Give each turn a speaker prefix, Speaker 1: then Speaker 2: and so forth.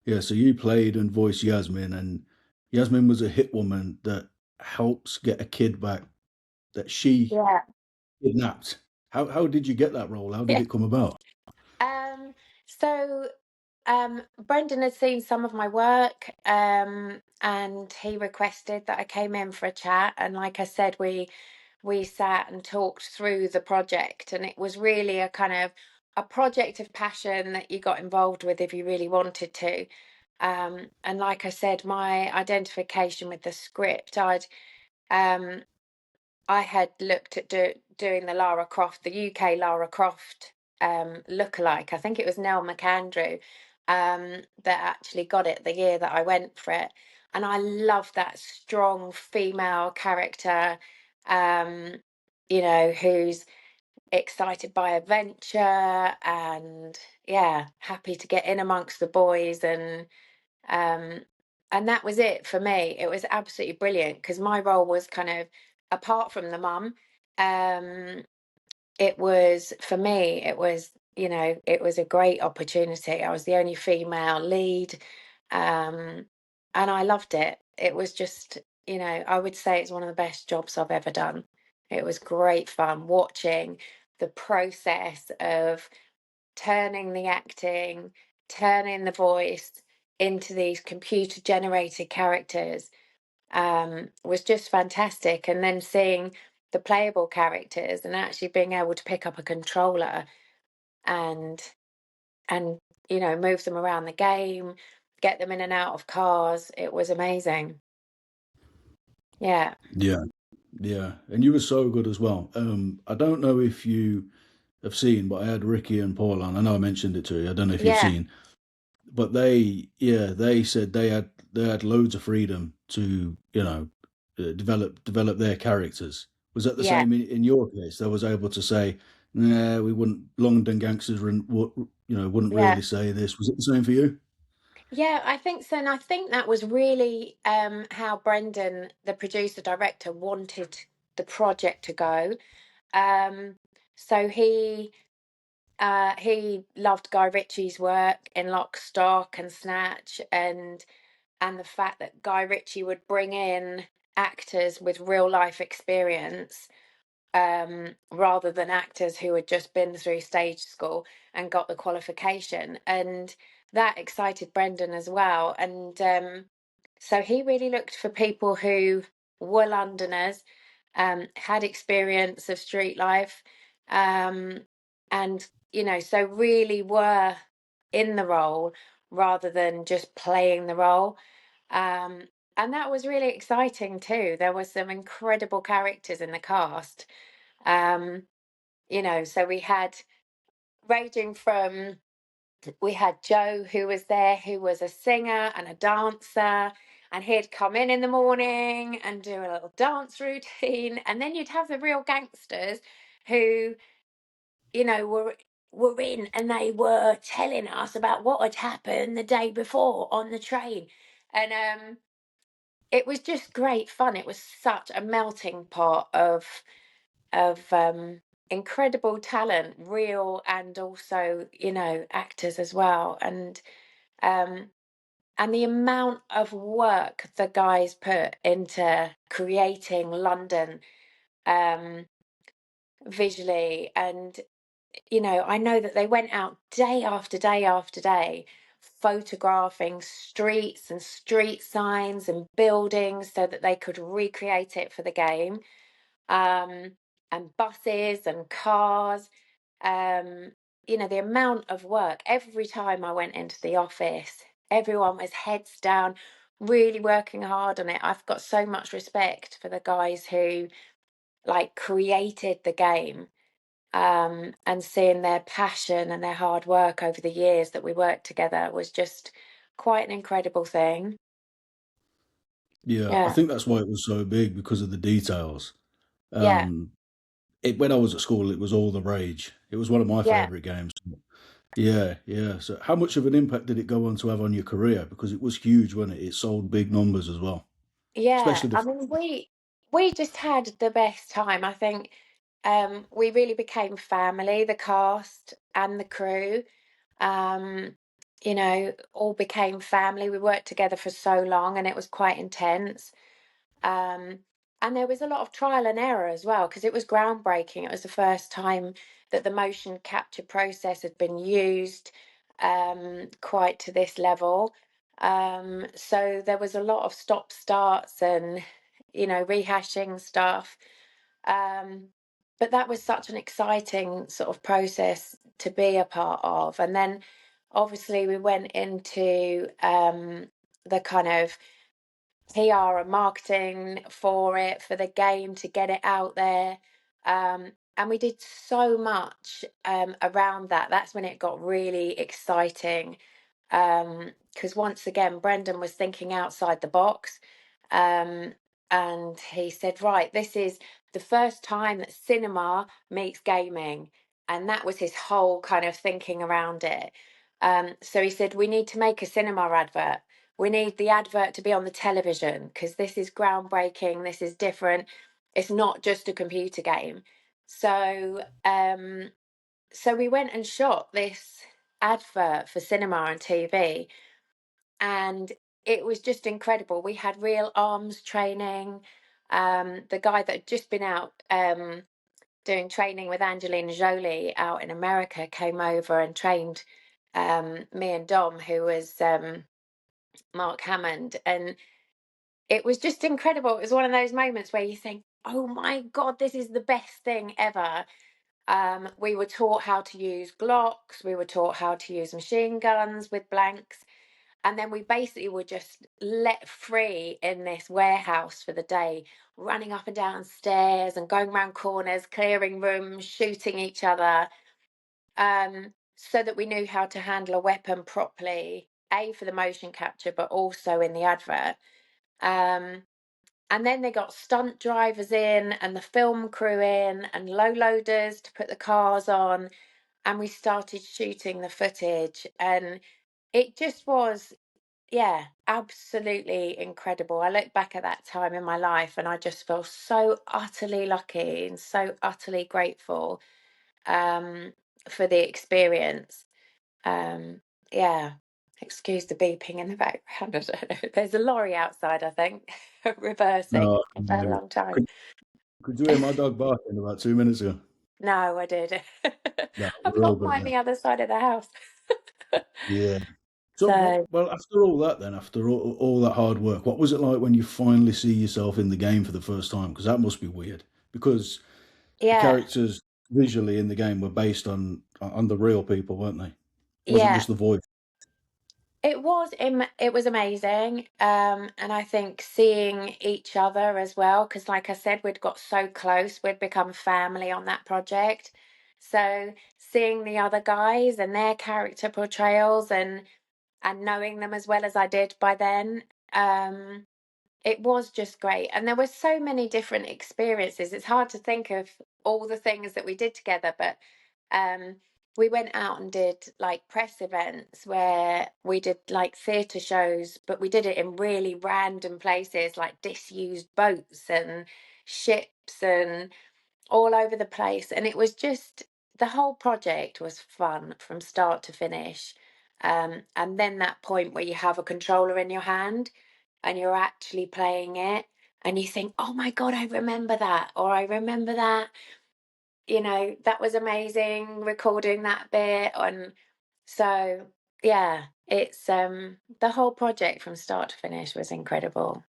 Speaker 1: Yeah, so you played and voiced Yasmin, and Yasmin was a hit woman that helps get a kid back that she
Speaker 2: Yeah.
Speaker 1: kidnapped. How did you get that role? How did
Speaker 2: Yeah.
Speaker 1: it come about?
Speaker 2: Um, so Brendan had seen some of my work, and he requested that I came in for a chat. And like I said, we sat and talked through the project, and it was really a kind of a project of passion that you got involved with if you really wanted to. And like I said, my identification with the script, um, I had looked at doing the Lara Croft, the UK Lara Croft lookalike. I think it was Nell McAndrew that actually got it the year that I went for it. And I love that strong female character, um, who's excited by adventure and, yeah, happy to get in amongst the boys. Um, and that was it for me. It was absolutely brilliant because my role was kind of apart from the mum. Um, it was for me, it was, it was a great opportunity. I was the only female lead. Um, and I loved it. It was just, I would say it's one of the best jobs I've ever done. It was great fun watching the process of turning the acting, turning the voice into these computer generated characters, was just fantastic. And then seeing the playable characters and actually being able to pick up a controller and and move them around the game, get them in and out of cars. It was amazing. Yeah.
Speaker 1: Yeah, yeah, and you were so good as well. I don't know if you have seen, but I had Ricky and Paul on. I know I mentioned it to you. I don't know if you've
Speaker 2: Yeah.
Speaker 1: seen, but they said they had loads of freedom to develop their characters. Was that the
Speaker 2: Yeah.
Speaker 1: same in your case? They was able to say, nah, we wouldn't. London gangsters wouldn't
Speaker 2: Yeah.
Speaker 1: really say this. Was it the same for you?
Speaker 2: Yeah, I think so. And I think that was really how Brendan, the producer director, wanted the project to go. Um, so he loved Guy Ritchie's work in Lock, Stock and Snatch, and the fact that Guy Ritchie would bring in actors with real life experience, rather than actors who had just been through stage school and got the qualification. And that excited Brendan as well. And so he really looked for people who were Londoners, had experience of street life, um, and, so really were in the role rather than just playing the role. Um, and that was really exciting too. There were some incredible characters in the cast. Um, so ranging from we had Joe who was there, who was a singer and a dancer, and he'd come in the morning and do a little dance routine, and then you'd have the real gangsters who, were in and they were telling us about what had happened the day before on the train, and it was just great fun. It was such a melting pot of incredible talent, real and also, actors as well. Um, and the amount of work the guys put into creating London, um, visually. And, I know that they went out day after day after day photographing streets and street signs and buildings so that they could recreate it for the game, um, and buses and cars. Um, the amount of work. Every time I went into the office, everyone was heads down, really working hard on it. I've got so much respect for the guys who like created the game, and seeing their passion and their hard work over the years that we worked together was just quite an incredible thing.
Speaker 1: Yeah, I
Speaker 2: Yeah,
Speaker 1: think that's why it was so big because of the details.
Speaker 2: yeah,
Speaker 1: Um, when I was at school, it was all the rage. It was one of my
Speaker 2: yeah,
Speaker 1: favorite games. Yeah, yeah. So, how much of an impact did it go on to have on your career? Because it was huge, wasn't it? It sold big numbers as well,
Speaker 2: yeah.
Speaker 1: especially
Speaker 2: I
Speaker 1: the.
Speaker 2: mean, we just had the best time. I think we really became family, the cast and the crew. Um, all became family. We worked together for so long and it was quite intense. Um, and there was a lot of trial and error as well because it was groundbreaking. It was the first time that the motion capture process had been used quite to this level. So there was a lot of stop starts and, rehashing stuff. Um, but that was such an exciting sort of process to be a part of. And then obviously we went into the kind of PR and marketing for it, for the game to get it out there. And we did so much around that. That's when it got really exciting. Because once again, Brendan was thinking outside the box. Um, and he said, right, this is the first time that cinema meets gaming. And that was his whole kind of thinking around it. So he said, we need to make a cinema advert. We need the advert to be on the television because this is groundbreaking. This is different. It's not just a computer game. So we went and shot this advert for cinema and TV, and it was just incredible. We had real arms training. The guy that had just been out doing training with Angelina Jolie out in America came over and trained me and Dom, who was Mark Hammond, and it was just incredible. It was one of those moments where you think, oh my God, this is the best thing ever. We were taught how to use Glocks, we were taught how to use machine guns with blanks, and then we basically were just let free in this warehouse for the day, running up and down stairs and going around corners, clearing rooms, shooting each other, so that we knew how to handle a weapon properly, A, for the motion capture, but also in the advert. Um, and then they got stunt drivers in and the film crew in and low loaders to put the cars on. And we started shooting the footage. And it just was, yeah, absolutely incredible. I look back at that time in my life and I just feel so utterly lucky and so utterly grateful um, for the experience. Um, yeah. Excuse the beeping in the background. I don't know. There's a lorry outside, I think, reversing
Speaker 1: No, I can
Speaker 2: for a
Speaker 1: hear it.
Speaker 2: long time.
Speaker 1: Could you hear my dog barking about 2 minutes ago?
Speaker 2: No, I did.
Speaker 1: No,
Speaker 2: I've
Speaker 1: we're all
Speaker 2: locked
Speaker 1: good
Speaker 2: mine
Speaker 1: now.
Speaker 2: the other side of the house.
Speaker 1: Yeah. So,
Speaker 2: So,
Speaker 1: well, after all that, then, after all that hard work, what was it like when you finally see yourself in the game for the first time? Because that must be weird. Because the
Speaker 2: yeah,
Speaker 1: characters visually in the game were based on the real people, weren't they? Wasn't
Speaker 2: yeah.
Speaker 1: just the voice.
Speaker 2: It was amazing. And I think seeing each other as well, because like I said, we'd got so close, we'd become family on that project. So seeing the other guys and their character portrayals and knowing them as well as I did by then, um, it was just great. And there were so many different experiences. It's hard to think of all the things that we did together, but um, we went out and did like press events where we did like theatre shows, but we did it in really random places like disused boats and ships and all over the place. And it was just the whole project was fun from start to finish. And then that point where you have a controller in your hand and you're actually playing it and you think, oh my God, I remember that, or I remember that, that was amazing recording that bit. And so, yeah, it's the whole project from start to finish was incredible.